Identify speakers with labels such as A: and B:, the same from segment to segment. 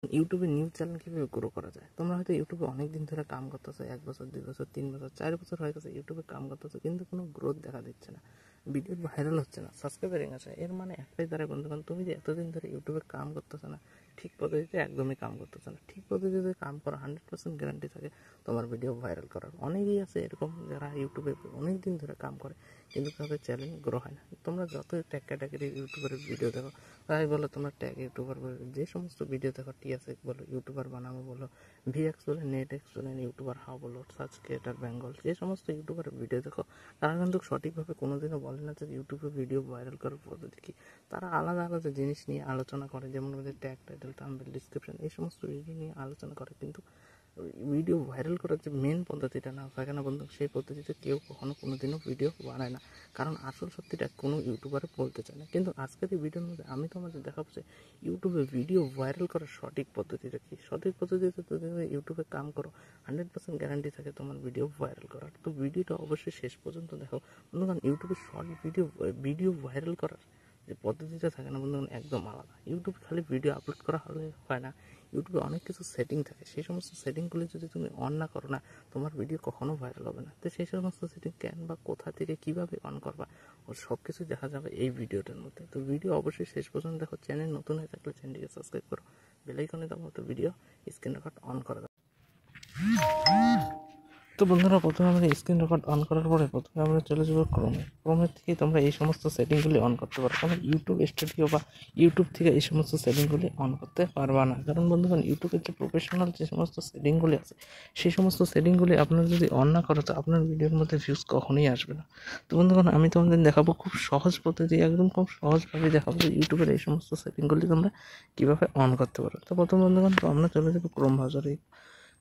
A: ইউটিউবে news channel কীভাবে grow করা যায়। তোমরা হয়তো ইউটিউবে অনেক দিন ধরে কাম করতেছো, 1 বছর 2 বছর 3 বছর 4 বছর হয়ে গেছে ইউটিউবে কাম করতেছো, কিন্তু কোনো গ্রোথ দেখা দিচ্ছে না, ভিডিও ভাইরাল হচ্ছে না, সাবস্ক্রাইবার আছে। এর মানে একটাই দ্বারা বন্ধুগণ, তুমি যে এতদিন ধরে ইউটিউবে কাম করতেছো না, ঠিক পদ্ধতিতে একদমই কাম করতেছো না। ঠিক পদ্ধতিতে কাম করা 100% গ্যারান্টি থাকে তোমার ভিডিও ভাইরাল করার। অনেকেই আছে এরকম যারা ইউটিউবে অনেক দিন ধরে কাম করে কিন্তু তাদের চ্যানেল গ্রো হয় না। তোমরা যত ট্যাগ ক্যাটাগরি ইউটিউবারের ভিডিও দেখো, তাই বলো তোমরা ট্যাগ ইউটিউবার যে সমস্ত ভিডিও দেখো, টিএসএক বলো, ইউটিউবার বানাবো বলো, ভিএক্স বলে, নেট এক্স বলে, ইউটিউবার হাও বলো, সার্চ ক্রিয়েটার বেঙ্গল, যে সমস্ত ইউটিউবারের ভিডিও দেখো, তারা কিন্তু সঠিকভাবে কোনোদিনও বলে না যে ইউটিউবে ভিডিও ভাইরাল করার পদ্ধতি কী। তারা আলাদা আলাদা জিনিস নিয়ে আলোচনা করে, যেমন ওদের ট্যাগ, টাইটেল, থাম্বনেল, ডিসক্রিপশন, এই সমস্ত ভিডিও নিয়ে আলোচনা করে, কিন্তু ভিডিও ভাইরাল করার যে মেন পদ্ধতিটা না থাকে না বন্ধু, সেই পদ্ধতিতে কেউ কখনো কোনোদিনও ভিডিও বানায় না, কারণ আসল সত্যিটা কোনো ইউটিউবারে বলতে চায় না। কিন্তু আজকের এই ভিডিওর মধ্যে আমি তোমাদের দেখাবো যে ইউটিউবে ভিডিও ভাইরাল করার সঠিক পদ্ধতিটা কী। সঠিক পদ্ধতিতে যদি ইউটিউবে কাম করো, 100% গ্যারান্টি থাকে তোমার ভিডিও ভাইরাল করার। তো ভিডিওটা অবশ্যই শেষ পর্যন্ত দেখো বন্ধুগণ। ইউটিউবে শর্ট ভিডিও ভাইরাল করার যে পদ্ধতিটা থাকে না বন্ধুগণ, একদম আলাদা। ইউটিউবে খালি ভিডিও আপলোড করা হলে হয় না, ইউটিউবে অনেক কিছু সেটিং থাকে। সেই সমস্ত সেটিংগুলি যদি তুমি অন না করো না, তোমার ভিডিও কখনো ভাইরাল হবে না। তো সেই সমস্ত সেটিং কেন বা কোথা থেকে কীভাবে অন করবা, ও সব কিছু দেখা যাবে এই ভিডিওটার মধ্যে। তো ভিডিও অবশ্যই শেষ পর্যন্ত দেখো। চ্যানেল নতুন হয়ে থাকলে চ্যানেলটিকে সাবস্ক্রাইব করো, বেল আইকনে দাও, তো ভিডিও স্ক্রিন রেকর্ড অন করে দাও। তো বন্ধুরা, প্রথমে আমরা স্ক্রিন রেকর্ড অন করার পরে প্রথমে আমরা চলে যাবো ক্রোমের থেকে তোমরা এই সমস্ত সেটিংগুলি অন করতে পারো। কারণ ইউটিউব স্টুডিও বা ইউটিউব থেকে এই সমস্ত সেটিংগুলি অন করতে পারবা না। কারণ বন্ধুগণ, ইউটিউবের যে প্রফেশনাল যে সমস্ত সেটিংগুলি আছে, সেই সমস্ত সেটিংগুলি আপনারা যদি অন না করো, তো আপনার ভিডিওর মধ্যে ভিউজ কখনোই আসবে না। তো বন্ধুগণ, আমি তোমাদের দেখাবো খুব সহজ পদ্ধতি, একদম খুব সহজভাবে দেখাবো যে ইউটিউবের এই সমস্ত সেটিংগুলি তোমরা কীভাবে অন করতে পারো। তো প্রথম বন্ধুগণ, তো আমরা চলে যাবো ক্রোম ব্রাউজারে।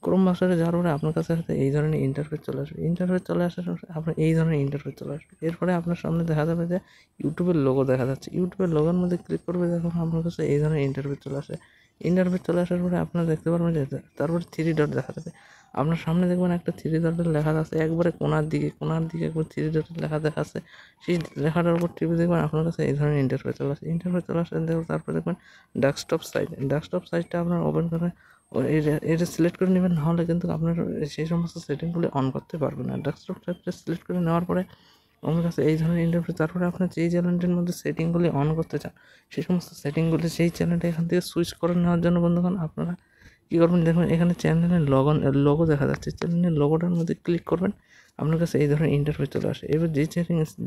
A: ক্রোম ব্রাউজারে যাওয়ার পরে আপনার কাছে হয়তো এই ধরনের ইন্টারফেস চলে আসবে। ইন্টারফেস চলে আসার পরে আপনার এই ধরনের ইন্টারফেস চলে আসবে। এরপরে আপনার সামনে দেখা যাবে যে ইউটিউবের লোগো দেখা যাচ্ছে। ইউটিউবের লোগোর মধ্যে ক্লিক করবে, দেখুন আপনার কাছে এই ধরনের ইন্টারফেস চলে আসে। ইন্টারফেস চলে আসার পরে আপনারা দেখতে পারবেন যে তারপরে 3 ডট দেখা যাবে। আপনার সামনে দেখবেন একটা 3 ডটের লেখা আছে, একবারে কোনার দিকে একবার 3 ডটের লেখা দেখাচ্ছে। সেই লেখাটার উপর টিপে দেখবেন আপনার কাছে এই ধরনের ইন্টারফেস চলে আসে। ইন্টারফেস চলে আসে, দেখুন তারপরে দেখবেন ডেস্কটপ সাইটটা আপনার ওপেন করে এটা সিলেক্ট করে নেবেন, নাহলে কিন্তু আপনার সেই সমস্ত সেটিংগুলি অন করতে পারবেন না। ডেস্কটপ সাইটটা সিলেক্ট করে নেওয়ার পরে আমার কাছে এই ধরনের ইন্টারফেস। তারপরে আপনার যেই চ্যানেলটির মধ্যে সেটিংগুলি অন করতে চান, সেই সমস্ত সেটিংগুলি সেই চ্যানেলটা এখান থেকে সুইচ করে নেওয়ার জন্য বন্ধুগণ আপনারা কী করবেন, দেখুন এখানে চ্যানেলের লোগো দেখা যাচ্ছে। চ্যানেলের লোগোটার মধ্যে ক্লিক করবেন, আপনার কাছে এই ধরনের ইন্টারফেস চলে আসে। এবার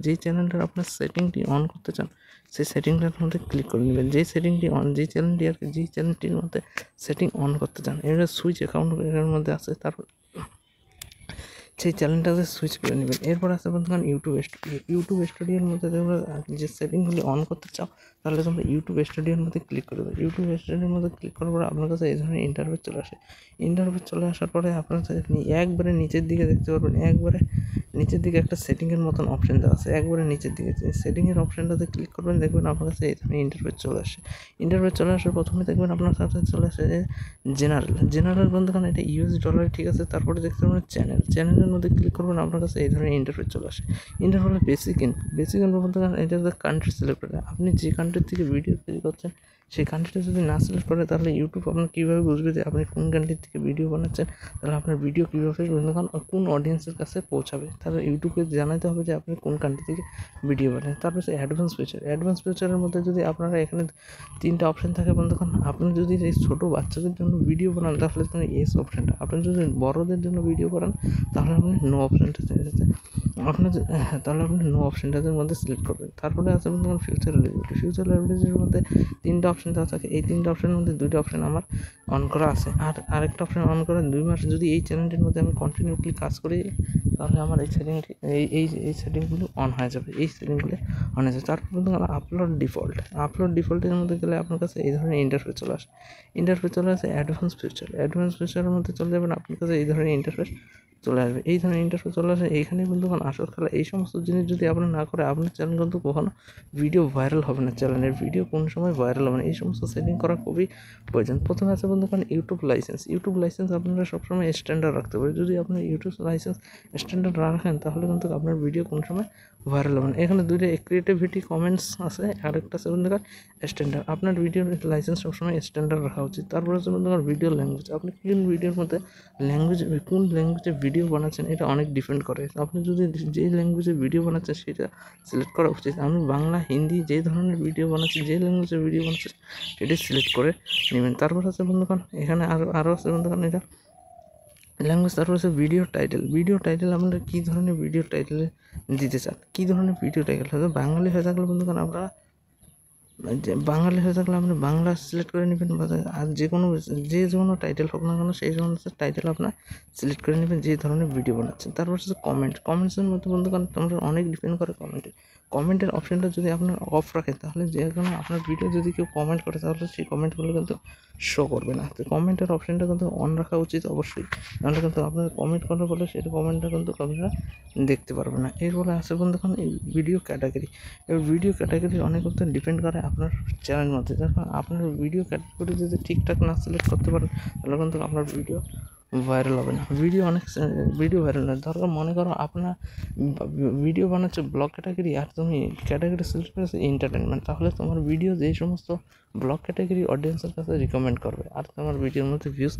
A: যেই চ্যানেলটার আপনার সেটিংটি অন করতে চান, সেই সেটিংটার মধ্যে ক্লিক করে নেবেন। যেই চ্যানেলটির মধ্যে সেটিং অন করতে চান, এবার সুইচ অ্যাকাউন্ট এর মধ্যে আছে, তারপর সেই চ্যানেলটাতে সুইচ করে নেবেন। এরপর আছে বন্ধুগণ ইউটিউব স্টুডিওর মধ্যে তোমরা যে সেটিংগুলি অন করতে চাও, তাহলে তোমরা ইউটিউব স্টুডিওর মধ্যে ক্লিক করে দেবে। ইউটিউব স্টুডিওর মধ্যে ক্লিক করার পরে আপনার কাছে এই ধরনের ইন্টারফেস চলে আসে। ইন্টারফেস চলে আসার পরে আপনার কাছে একবারে নিচের দিকে দেখতে পারবেন, একবারে নিচের দিকে একটা সেটিংয়ের মতন অপশন দেওয়া আছে। একবারে নিচের দিকে সেটিংয়ের অপশানটাতে ক্লিক করবেন, দেখবেন আপনার কাছে এই ধরনের ইন্টারফেস চলে আসে। ইন্টারফেস চলে আসার প্রথমে দেখবেন আপনার কাছে চলে আসে যে জেনারেল বন্ধুগণ, এটা ইউএস ডলার, ঠিক আছে। তারপরে দেখতে পাবেন চ্যানেলের মধ্যে ক্লিক করবেন, আপনার কাছে এই ধরনের ইন্টারফেস চলে আসে। ইন্টারফেসে বেসিক ইনফো বন্ধুগণ, এটা কান্ট্রি সিলেক্ট করে। আপনি যে কান্ট্রির থেকে ভিডিও তৈরি করছেন, সেই কান্ট্রিটা যদি না সিলেক্ট করে, তাহলে ইউটিউব আপনার কীভাবে বুঝবে যে আপনি কোন কান্ট্রি থেকে ভিডিও বানাচ্ছেন, তাহলে আপনার ভিডিও কীভাবে বন্ধুগণ কোন অডিয়েন্সের কাছে পৌঁছাবে, তাহলে ইউটিউবকে জানাতে হবে যে আপনি কোন কান্ট্রি থেকে ভিডিও বানান। তারপর সে অ্যাডভান্স ফিচারের মধ্যে যদি আপনারা এখানে 3টা অপশান থাকে বন্ধুগণ। আপনি যদি এই ছোটো বাচ্চাদের জন্য ভিডিও বানান, তাহলে আপনি এস অপশানটা, আপনি যদি বড়দের জন্য ভিডিও বানান, তাহলে আপনি নো অপশানটা তাহলে আপনি নো অপশানটাদের মধ্যে সিলেক্ট করবেন। তারপরে আছে বন্ধুগণ ফিউচার রিলেটিভের মধ্যে 3টা অপশান দেওয়া থাকে। এই 3টা অপশানের মধ্যে 2টা অপশান আমার অন করা আছে, আর আরেকটা অপশান অন করা 2 মাস যদি এই চ্যানেলটির মধ্যে আমি কন্টিনিউলি কাজ করি, তাহলে আমার এই সেটিংগুলো অন হয়ে যাবে। তারপর বন্ধুগণ আপলোড ডিফল্টের মধ্যে গেলে আপনার কাছে এই ধরনের ইন্টারফেস চলে আসে। অ্যাডভান্স ফিচারের মধ্যে চলে যাবেন, আপনার কাছে এই ধরনের ইন্টারফেস চলে আসবে। এই ধরনের ইন্টারফেস চলে আসে, এইখানেই বন্ধুগণ আসল খেলা। এই সমস্ত জিনিস যদি আপনার না করে, আপনার চ্যানেল কিন্তু কখনো ভিডিও ভাইরাল হবে না। চ্যানেলের ভিডিও কোনো সময় ভাইরাল হবে না। এই সমস্ত সেটিং করা খুবই প্রয়োজন। প্রথমে আছে বন্ধুগণ ইউটিউব লাইসেন্স আপনারা সবসময় স্ট্যান্ডার্ড রাখতে পারেন। যদি আপনার ইউটিউব লাইসেন্স স্ট্যান্ডার্ড না রাখেন তাহলে কিন্তু আপনার ভিডিও কোনো সময় ভাইরাল হবে না। এখানে দুইটা ক্রিয়েটিভিটি কমেন্টস আছে, আরেকটা আছে বন্ধুগণ স্ট্যান্ডার্ড। আপনার ভিডিওর লাইসেন্স সবসময় স্ট্যান্ডার্ড রাখা উচিত। তারপরে হচ্ছে বন্ধুগণ ভিডিও ল্যাঙ্গুয়েজ, আপনি কোন ভিডিওর মধ্যে কোন ল্যাঙ্গুয়েজে ভিডিও বানাচ্ছেন এটা অনেক ডিপেন্ড করে। আপনি যদি যেই ল্যাঙ্গুয়েজে ভিডিও বানাচ্ছেন সেটা সিলেক্ট করা উচিত। আমি বাংলা, হিন্দি যে ধরনের ভিডিও বানাচ্ছি, যে ল্যাঙ্গুয়েজে ভিডিও বানাচ্ছি সেটি সিলেক্ট করে নেবেন। তারপর হচ্ছে বন্ধুগণ এখানে আরও আছে বন্ধুগণ এটা ল্যাঙ্গুয়েজ। তারপর হচ্ছে ভিডিও টাইটেল আপনারা কী ধরনের ভিডিও টাইটেলে দিতে চান, কী ধরনের ভিডিও টাইটেল। হয়তো বাঙালি হয়ে থাকলে বন্ধুগণ আমরা বাঙালি হয়ে থাকলে আপনি বাংলা সিলেক্ট করে নেবেন, আর যে কোনো টাইটেল হোক না কেন সেই ধরনের টাইটেল আপনার সিলেক্ট করে নেবেন যে ধরনের ভিডিও বানাচ্ছেন। তারপর হচ্ছে কমেন্টসের মধ্যে বন্ধুগণ তোমরা অনেক ডিপেন্ড করে কমেন্টের অপশানটা যদি আপনার অফ রাখেন তাহলে যে কোনো আপনার ভিডিও যদি কেউ কমেন্ট করে তাহলে সেই কমেন্টগুলো কিন্তু শো করবে না। তো কমেন্টের অপশানটা কিন্তু অন রাখা উচিত অবশ্যই, নাহলে কিন্তু আপনার কমেন্ট করার ফলে সেটা কমেন্টটা কিন্তু আপনারা দেখতে পারবে না। এরপরে আছে বন্ধুগণ এই ভিডিও ক্যাটাগরি। এবার ভিডিও ক্যাটাগরি অনেক কিছু ডিপেন্ড করে আপনার চ্যানেলের মধ্যে। যখন আপনার ভিডিও ক্যাটাগরি যদি ঠিকঠাক না সিলেক্ট করতে পারেন তাহলে কিন্তু আপনার ভিডিও ভাইরাল হবে না। ভিডিও ভাইরাল না, ধরো মনে করো আপনার ভিডিও বানাচ্ছে ব্লগ ক্যাটাগরি আর তুমি ক্যাটাগরি সিলেক্ট করেছো এন্টারটেনমেন্ট, তাহলে তোমার ভিডিও যেই সমস্ত ব্লগ ক্যাটাগরি অডিয়েন্সের কাছে রিকমেন্ড করবে আর তোমার ভিডিওর মধ্যে ভিউজ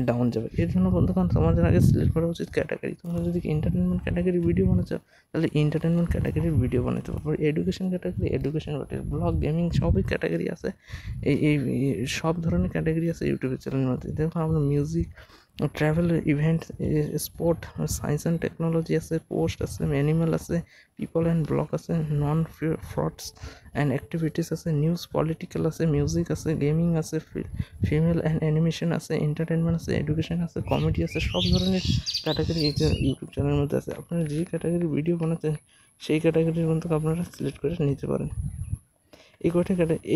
A: ডাউন যাবে। এর জন্য বন্ধুগণ তোমাদের আগে সিলেক্ট করা উচিত ক্যাটাগরি। তোমরা যদি এন্টারটেনমেন্ট ক্যাটাগরি ভিডিও বানাচ্ছো তাহলে এন্টারটেনমেন্ট ক্যাটাগরির ভিডিও বানাতে পারবে। এডুকেশন ক্যাটাগরি ব্লগ, গেমিং সবই ক্যাটাগরি আছে। এই সব ধরনের ক্যাটাগরি আছে ইউটিউবের চ্যানেলের মধ্যে। দেখো আমরা music, travel, event, sport, science and technology আছে, পোস্ট আছে, অ্যানিমেল আছে, পিপল অ্যান্ড ব্লগ আছে, নন ফ্রডস অ্যান্ড অ্যাক্টিভিটিস আছে, নিউজ, পলিটিক্যাল আছে, মিউজিক আছে, গেমিং আছে, ফিমেল অ্যান্ড অ্যানিমেশন আছে, এন্টারটেনমেন্ট আছে, এডুকেশন আছে, কমেডি আছে। সব ধরনের ক্যাটাগরি এই ইউটিউব চ্যানেলের মধ্যে আছে। আপনারা যে ক্যাটাগরি ভিডিও বানাচ্ছেন সেই ক্যাটাগরির মধ্যে আপনারা সিলেক্ট করে নিতে পারেন।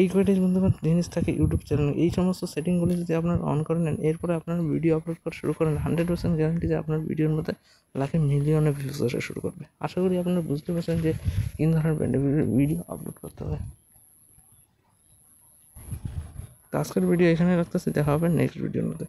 A: এই কয়টি বন্ধুগণ জিনিস থাকে ইউটিউব চ্যানেলে। এই সমস্ত সেটিংগুলি যদি আপনারা অন করে নেন, এরপরে আপনারা ভিডিও আপলোড করা শুরু করেন, 100% গ্যারান্টি যে আপনার ভিডিওর মধ্যে লাখে মিলিয়নে ভিউজ আসা শুরু করবে। আশা করি আপনারা বুঝতে পারছেন যে কোন ধরনের ভিডিও আপলোড করতে হবে। তো আজকের ভিডিও এখানে রাখতেছি, দেখা হবে নেক্সট ভিডিওর মধ্যে।